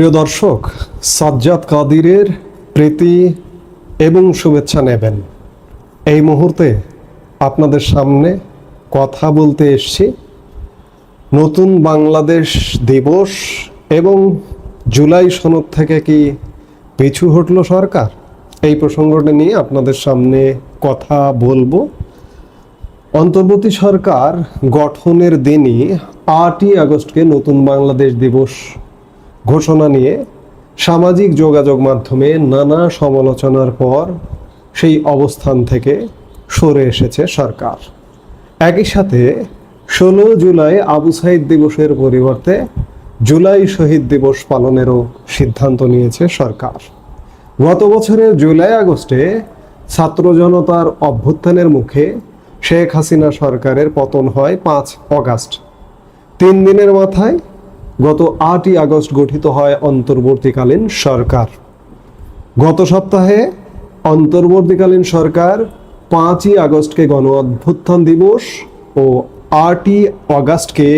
প্রিয় দর্শক, সাজ্জাদ কাদিরের প্রীতি এবং শুভেচ্ছা নেবেন। এই মুহূর্তে আপনাদের সামনে কথা বলতে এসেছি নতুন বাংলাদেশ দিবস এবং জুলাই সনদ থেকে কি পিছু হটল সরকার, এই প্রসঙ্গটা নিয়ে আপনাদের সামনে কথা বলবো। অন্তর্বর্তী সরকার গঠনের দিনই 8ই আগস্টকে নতুন বাংলাদেশ দিবস ঘোষণা নিয়ে সামাজিক যোগাযোগ মাধ্যমে নানা সমালোচনার পর সেই অবস্থান থেকে সরে এসেছে সরকার। একই সাথে 16 জুলাই আবু সাইদ দিবসের পরিবর্তে জুলাই শহীদ দিবস পালনেরও সিদ্ধান্ত নিয়েছে সরকার। গত বছরের জুলাই আগস্টে ছাত্র জনতার অভ্যুত্থানের মুখে শেখ হাসিনা সরকারের পতন হয় 5 অগাস্ট। 3 দিনের মাথায় গত 8ই আগস্ট গঠিত হয় অন্তর্বর্তীকালীন সরকার। গত সপ্তাহে অন্তর্বর্তীকালীন সরকার 5ই আগস্টকে গণ অভ্যুত্থান দিবস ও 8ই অগাস্টকে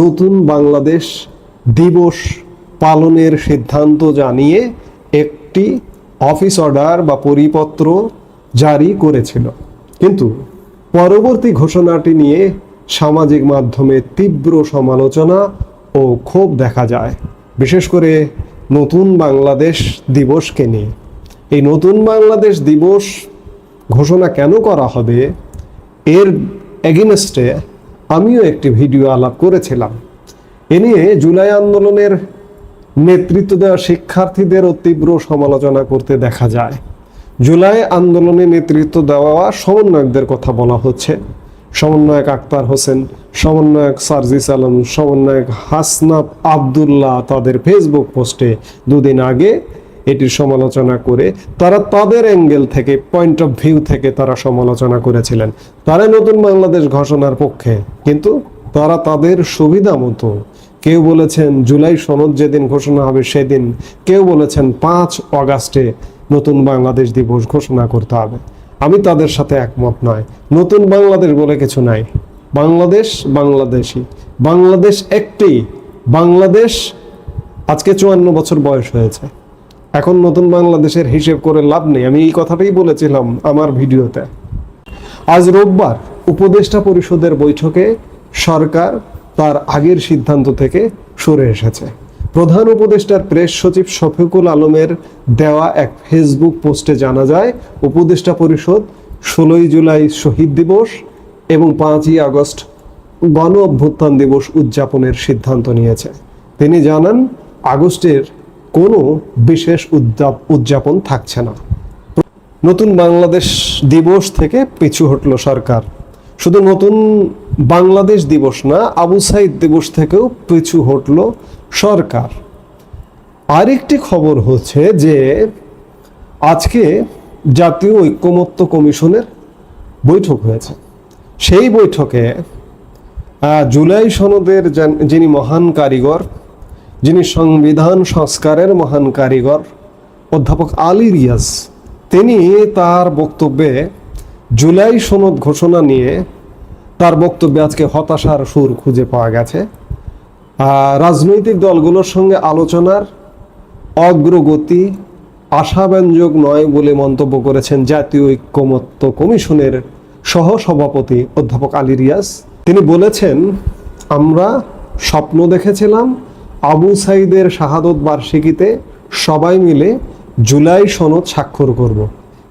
নতুন বাংলাদেশ দিবস পালনের সিদ্ধান্ত জানিয়ে একটি অফিস অর্ডার বা পরিপত্র জারি করেছিল। কিন্তু পরবর্তী ঘোষণাটি নিয়ে সামাজিক মাধ্যমে তীব্র সমালোচনা ও ক্ষোভ দেখা যায়, বিশেষ করে নতুন বাংলাদেশ দিবসকে নিয়ে। এই নতুন বাংলাদেশ দিবস ঘোষণা কেন করা হবে এর এগেনস্টে আমিও একটি ভিডিও আলাপ করেছিলাম। এ নিয়ে জুলাই আন্দোলনের নেতৃত্ব দেওয়া শিক্ষার্থীদেরও তীব্র সমালোচনা করতে দেখা যায়। জুলাই আন্দোলনে নেতৃত্ব দেওয়া সমন্বয়কদের কথা বলা হচ্ছে। সমন্বয়ক আক্তার হোসেন, সমন্বয়ক সার্জিস আলম, সমন্বয়ক হাসনাত আবদুল্লাহ তাদের ফেসবুক পোস্টে 2 দিন আগে এটির সমালোচনা করে তারা তাদের অ্যাঙ্গেল থেকে, পয়েন্ট অফ ভিউ থেকে তারা সমালোচনা করেছিলেন। তারা নতুন বাংলাদেশ ঘোষণার পক্ষে, কিন্তু তারা তাদের সুবিধা মতো, কেউ বলেছেন জুলাই সনদ যেদিন ঘোষণা হবে সেদিন, কেউ বলেছেন 5 অগাস্টে নতুন বাংলাদেশ দিবস ঘোষণা করতে হবে। আমি তাদের সাথে একমত নয়। নতুন বাংলাদেশ বলে কিছু নাই। বাংলাদেশ বাংলাদেশি, বাংলাদেশ একটি। বাংলাদেশ আজকে 54 বছর বয়স হয়েছে। এখন নতুন বাংলাদেশের হিসেব করে লাভ নেই। আমি এই কথাটাই বলেছিলাম আমার ভিডিওতে। আজ রোববার উপদেষ্টা পরিষদের বৈঠকে সরকার তার আগের সিদ্ধান্ত থেকে সরে এসেছে। প্রধান উপদেষ্টার প্রেস সচিব শফিকুল আলমের দেওয়া এক ফেসবুক পোস্টে জানা যায়, উপদেষ্টা পরিষদ 16 জুলাই শহীদ দিবস এবং 5ই আগস্ট গণ অভ্যুত্থান দিবস উদযাপনের সিদ্ধান্ত নিয়েছে। তিনি জানান, আগস্টের কোনো বিশেষ উদযাপন থাকছে না। নতুন বাংলাদেশ দিবস থেকে পিছু হটল সরকার। শুধু নতুন বাংলাদেশ দিবস না, আবু সাইদ দিবস থেকেও পিছু হটল সরকার। আরেকটি খবর হচ্ছে যে আজকে জাতীয় ঐক্যমত্য কমিশনের বৈঠক হয়েছে। সেই বৈঠকে জুলাই সনদের যিনি মহান কারিগর, যিনি সংবিধান সংস্কারের মহান কারিগর, অধ্যাপক আলী রিয়াজ, তিনি তার বক্তব্যে জুলাই সনদ ঘোষণা নিয়ে তার বক্তব্যে আজকে হতাশার সুর খুঁজে পাওয়া গেছে। রাজনৈতিক দলগুলোর সঙ্গে আলোচনার অগ্রগতি আশাব্যঞ্জক নয় বলে মন্তব্য করেছেন জাতীয় ঐক্যমত্য কমিশনের সহসভাপতি অধ্যাপক আলী রিয়াজ। তিনি বলেছেন, আমরা স্বপ্ন দেখেছিলাম আবু সাইদের শাহাদত বার্ষিকীতে সবাই মিলে জুলাই সনদ স্বাক্ষর করব,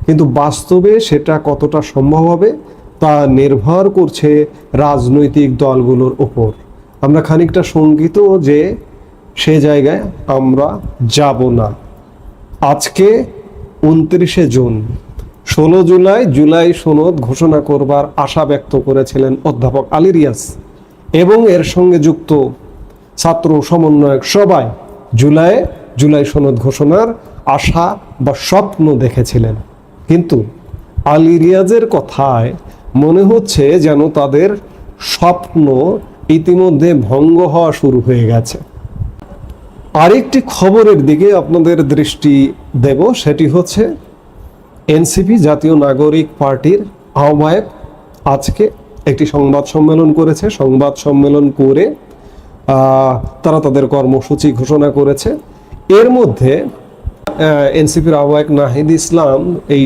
কিন্তু বাস্তবে সেটা কতটা সম্ভব হবে তা নির্ভর করছে রাজনৈতিক দলগুলোর ওপর। আমরা খানিকটা শঙ্কিত যে সে জায়গায় আমরা যাব না। আজকে 29শে জুন, 16 জুলাই জুলাই সনদ ঘোষণা করবার আশা ব্যক্ত করেছিলেন অধ্যাপক আলী রিয়াজ এবং এর সঙ্গে যুক্ত ছাত্র সমন্বয়ক সবাই জুলাই সনদ ঘোষণার আশা বা স্বপ্ন দেখেছিলেন। কিন্তু আলী রিয়াজের কথায় মনে হচ্ছে যেন তাদের স্বপ্ন ইতিমধ্যে ভঙ্গ হওয়া শুরু হয়ে গেছে। আরেকটি খবরের দিকে আপনাদের দৃষ্টি দেব, সেটি হচ্ছে এনসিপি জাতীয় নাগরিক পার্টির আহ্বায়ক আজকে একটি সংবাদ সম্মেলন করেছে। সংবাদ সম্মেলন করে তারা তাদের কর্মসূচি ঘোষণা করেছে। এর মধ্যে এনসিপির আহ্বায়ক নাহিদ ইসলাম এই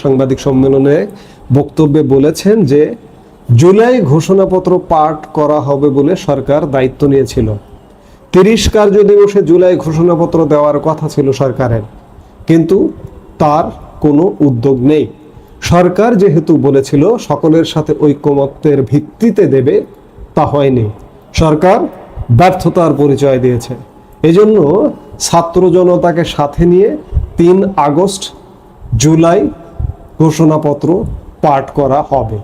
সাংবাদিক সম্মেলনে বক্তব্যে বলেছেন যে জুলাই ঘোষণাপত্র পাঠ করা হবে বলে সরকার দায়িত্ব নিয়েছিল। 30 কার্য দিবসে জুলাই ঘোষণাপত্র দেওয়ার কথা ছিল সরকারের, কিন্তু তার কোনো উদ্যোগ নেই। সরকার যেহেতু বলেছিল সকলের সাথে ঐকমত্যের ভিত্তিতে দেবে, তা হয়নি। সরকার ব্যর্থতার পরিচয় দিয়েছে। এজন্য ছাত্র জনতাকে সাথে নিয়ে 3 আগস্ট জুলাই ঘোষণাপত্র পাঠ করা হবে।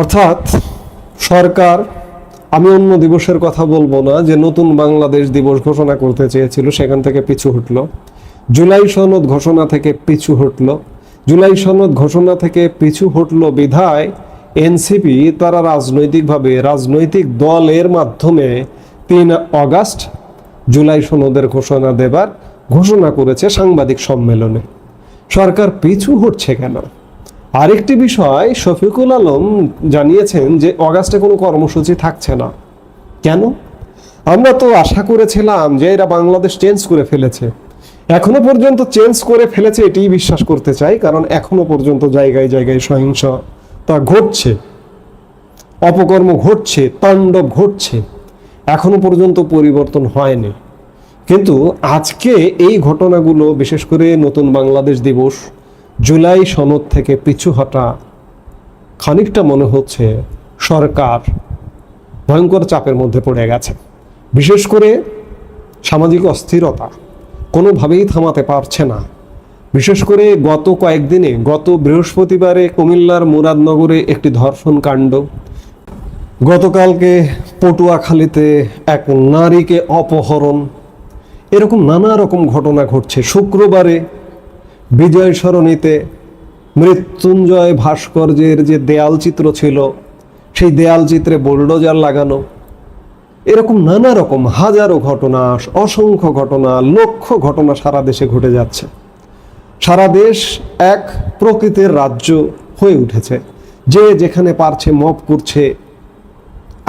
অর্থাৎ সরকার, আমি অন্য দিবসের কথা বলবো না, যে নতুন বাংলাদেশ দিবস ঘোষণা করতে চেয়েছিল সেখান থেকে পিছু হটল, জুলাই সনদ ঘোষণা থেকে পিছু হটল। জুলাই সনদ ঘোষণা থেকে পিছু হটল বিধায় এনসিপি তারা রাজনৈতিকভাবে রাজনৈতিক দলের মাধ্যমে 3 আগস্ট জুলাই সনদের ঘোষণা দেবার ঘোষণা করেছে সাংবাদিক সম্মেলনে। সরকার পিছু হটছে কেন? আরেকটি বিষয়, শফিকুল আলম জানিয়েছেন যে অগাস্টে কোনো কর্মসূচি থাকছে না। কেন? আমরা তো আশা করেছিলাম যে এরা বাংলাদেশ চেঞ্জ করে ফেলেছে। এখনো পর্যন্ত চেঞ্জ করে ফেলেছে এটাই বিশ্বাস করতে চাই, কারণ এখনো পর্যন্ত জায়গায় জায়গায় সহিংসতা ঘটছে, অপকর্ম ঘটছে, তাণ্ডব ঘটছে, এখনো পর্যন্ত পরিবর্তন হয়নি। কিন্তু আজকে এই ঘটনাগুলো, বিশেষ করে নতুন বাংলাদেশ দিবস, জুলাই সনদ থেকে পিছু হটা, খানিকটা মনে হচ্ছে সরকার ভয়ঙ্কর চাপের মধ্যে পড়ে গেছে। বিশেষ করে সামাজিক অস্থিরতা কোনোভাবেই থামাতে পারছে না। বিশেষ করে গত কয়েকদিনে, গত বৃহস্পতিবারে কুমিল্লার মুরাদনগরে একটি ধর্ষণ কাণ্ড, গতকালকে পটুয়াখালীতে এক নারীকে অপহরণ, এরকম নানা রকম ঘটনা ঘটছে। শুক্রবারে বিজয় সরণিতে মৃত্যুঞ্জয় ভাস্কর্যের যে দেয়াল চিত্র ছিল, সেই দেয়াল চিত্রে বুলডোজার লাগানো, এরকম নানা রকম হাজারো ঘটনা, অসংখ্য ঘটনা, লক্ষ ঘটনা সারা দেশে ঘটে যাচ্ছে। সারা দেশ এক প্রকৃতির রাজ্য হয়ে উঠেছে, যে যেখানে পারছে মব করছে।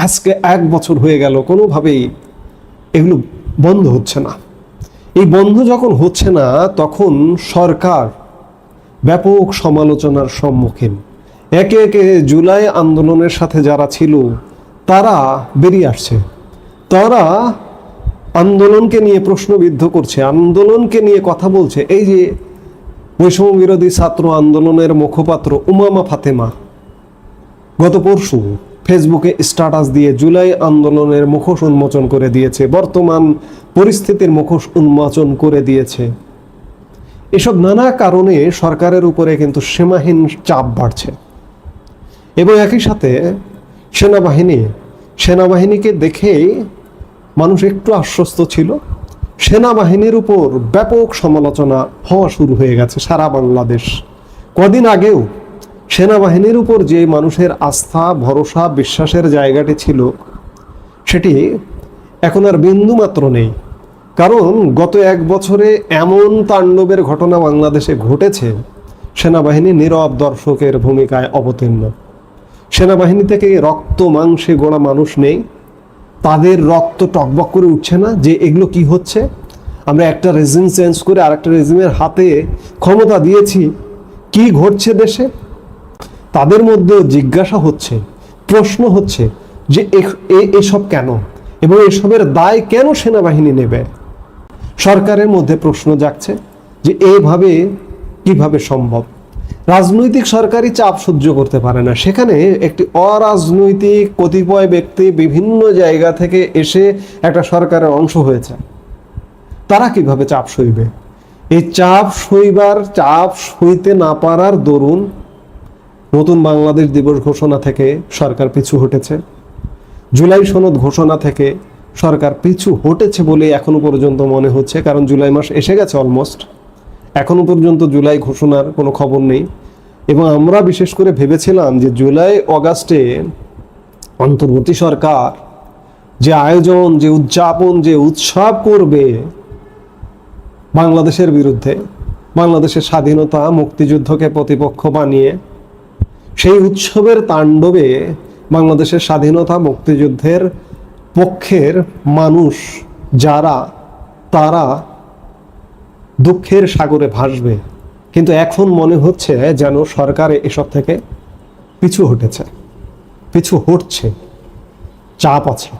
আজকে 1 বছর হয়ে গেল, কোনোভাবেই এগুলো বন্ধ হচ্ছে না। এই বন্ধ যখন হচ্ছে না, তখন সরকার ব্যাপক সমালোচনার সম্মুখীন। একে একে জুলাই আন্দোলনের সাথে যারা ছিল তারা বেরিয়ে আসছে, তারা আন্দোলনকে নিয়ে প্রশ্নবিদ্ধ করছে, আন্দোলনকে নিয়ে কথা বলছে। এই যে বৈষম্য বিরোধী ছাত্র আন্দোলনের মুখপাত্র উমামা ফাতেমা গত পরশু ফেসবুকে স্ট্যাটাস দিয়ে জুলাই আন্দোলনের মুখোশ উন্মোচন করে দিয়েছে, বর্তমান পরিস্থিতির মুখোশ উন্মোচন করে দিয়েছে। এসব নানা কারণে সরকারের উপরে কিন্তু সীমাহীন চাপ বাড়ছে। এবং একই সাথে সেনাবাহিনীকে দেখেই মানুষ একটু আশ্বস্ত ছিল। সেনাবাহিনীর উপর ব্যাপক সমালোচনা হওয়া শুরু হয়ে গেছে সারা বাংলাদেশ। কদিন আগেও সেনাবাহিনীর উপর যে মানুষের আস্থা, ভরসা, বিশ্বাসের জায়গাটি ছিল, সেটি এখন আর বিন্দুমাত্র নেই। কারণ গত 1 বছরে এমন তাণ্ডবের ঘটনা বাংলাদেশে ঘটেছে, সেনাবাহিনী নীরব দর্শকের ভূমিকায় অবতীর্ণ। সেনাবাহিনী থেকে রক্ত মাংসে গড়া মানুষ নেই, তাদের রক্ত টকবক করে উঠছে না যে এগুলো কি হচ্ছে। আমরা একটা রেজিম চেঞ্জ করে আরেকটা রেজিমের হাতে ক্ষমতা দিয়েছি, কি ঘটছে দেশে। তাদের মধ্যেও জিজ্ঞাসা হচ্ছে, প্রশ্ন হচ্ছে যে এসব কেন, এবং এসবের দায় কেন সেনাবাহিনী নেবে। সরকারের মধ্যে প্রশ্ন জাগছে যে এইভাবে কিভাবে সম্ভব। রাজনৈতিক সরকারি চাপ সহ্য করতে পারে না, সেখানে একটি অরাজনৈতিক কতিপয় ব্যক্তি বিভিন্ন জায়গা থেকে এসে একটা সরকারের অংশ হয়েছে, তারা কিভাবে চাপ সইবে। এই চাপ সইতে না পারার দরুন নতুন বাংলাদেশ দিবস ঘোষণা থেকে সরকার পিছু হটেছে, জুলাই সনদ ঘোষণা থেকে সরকার পিছু হটেছে বলে এখনো পর্যন্ত মনে হচ্ছে। কারণ জুলাই মাস এসে গেছে অলমোস্ট, এখনো পর্যন্ত জুলাই ঘোষণার কোনো খবর নেই। এবং আমরা বিশেষ করে ভেবেছিলাম যে জুলাই আগস্টে অন্তর্বর্তী সরকার যে আয়োজন, যে উদযাপন, যে উৎসব করবে বাংলাদেশের বিরুদ্ধে, বাংলাদেশের স্বাধীনতা মুক্তিযুদ্ধকে প্রতিপক্ষ বানিয়ে, সেই উৎসবের তাণ্ডবে বাংলাদেশের স্বাধীনতা মুক্তিযুদ্ধের পক্ষের মানুষ যারা, তারা দুঃখের সাগরে ভাসবে। কিন্তু এখন মনে হচ্ছে যেন সরকার এসব থেকে পিছু হটছে। চাপ আছে,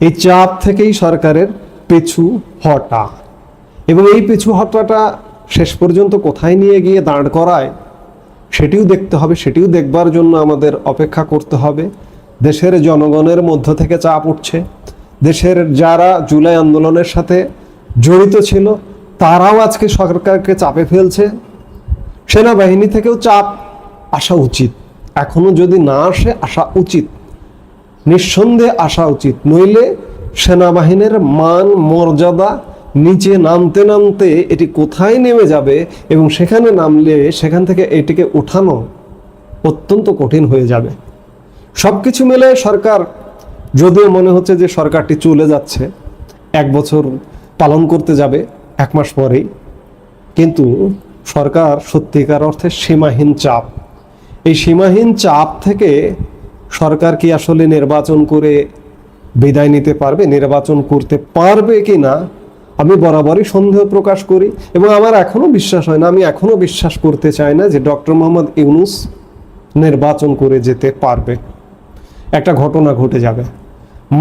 এই চাপ থেকেই সরকারের পিছু হটা, এবং এই পিছু হটাটা শেষ পর্যন্ত কোথায় নিয়ে গিয়ে দাঁড় করায় সেটিও দেখতে হবে। সেটিও দেখবার জন্য আমাদের অপেক্ষা করতে হবে। দেশের জনগণের মধ্য থেকে চাপ উঠছে। দেশের যারা জুলাই আন্দোলনের সাথে জড়িত ছিল তারাও আজকে সরকারকে চাপে ফেলছে। সেনাবাহিনী থেকেও চাপ আসা উচিত, এখনো যদি না আসে আসা উচিত, নিঃসন্দেহে আসা উচিত। নইলে সেনাবাহিনীর মান মর্যাদা নিচে নামতে নামতে এটি কোথায় নেমে যাবে, এবং সেখানে নামলে সেখান থেকে এটিকে উঠানো অত্যন্ত কঠিন হয়ে যাবে। সব কিছু মিলে সরকার, যদিও মনে হচ্ছে যে সরকারটি চলে যাচ্ছে, 1 বছর পালন করতে যাবে 1 মাস পরেই, কিন্তু সরকার সত্যিকার অর্থে সীমাহীন চাপ। এই সীমাহীন চাপ থেকে সরকার কি আসলে নির্বাচন করে বিদায় নিতে পারবে, নির্বাচন করতে পারবে কি না, আমি বরাবরই সন্দেহ প্রকাশ করি। এবং আমার এখনো বিশ্বাস হয় না, আমি এখনো বিশ্বাস করতে চাই না যে ডক্টর মোহাম্মদ ইউনূস নির্বাচন করে যেতে পারবে। একটা ঘটনা ঘটে যাবে,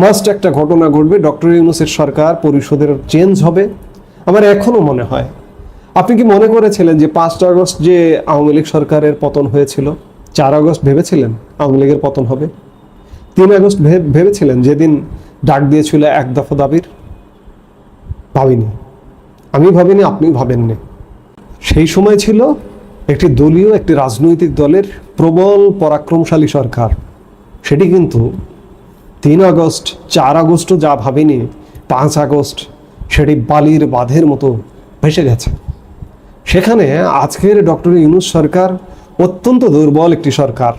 মাস্ট একটা ঘটনা ঘটবে, ডক্টর ইউনূসের সরকার পরিষদের চেঞ্জ হবে। আমার এখনো মনে হয়, আপনি কি মনে করেছিলেন যে 5 আগস্ট যে আওয়ামী লীগ সরকারের পতন হয়েছিল, 4 আগস্ট ভেবেছিলেন আওয়ামী লীগের পতন হবে? 3 আগস্ট ভেবেছিলেন, যেদিন ডাক দিয়েছিল 1 দফা দাবির? ভাবিনি, আমি ভাবিনি, আপনি ভাবেননি। সেই সময় ছিল একটি রাজনৈতিক দলের প্রবল পরাক্রমশালী সরকার। সেটি কিন্তু 3 আগস্ট 4 আগস্টও যা ভাবিনি, 5 আগস্ট সেটি বালির বাঁধের মতো ভেসে গেছে। সেখানে আজকের ডক্টর ইউনূস সরকার অত্যন্ত দুর্বল একটি সরকার।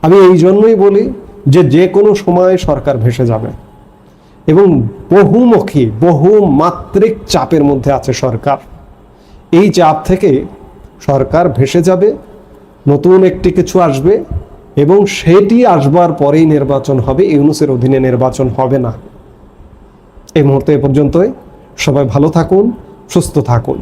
আমি এই জন্যই বলি যে কোনো সময় সরকার ভেসে যাবে, এবং বহুমাত্রিক চাপের মধ্যে আছে সরকার। এই চাপ থেকে সরকার ভেসে যাবে, নতুন একটি কিছু আসবে, এবং সেটি আসবার পরেই নির্বাচন হবে। ইউনূসের অধীনে নির্বাচন হবে না। এই মুহূর্তে এ পর্যন্তই। সবাই ভালো থাকুন, সুস্থ থাকুন।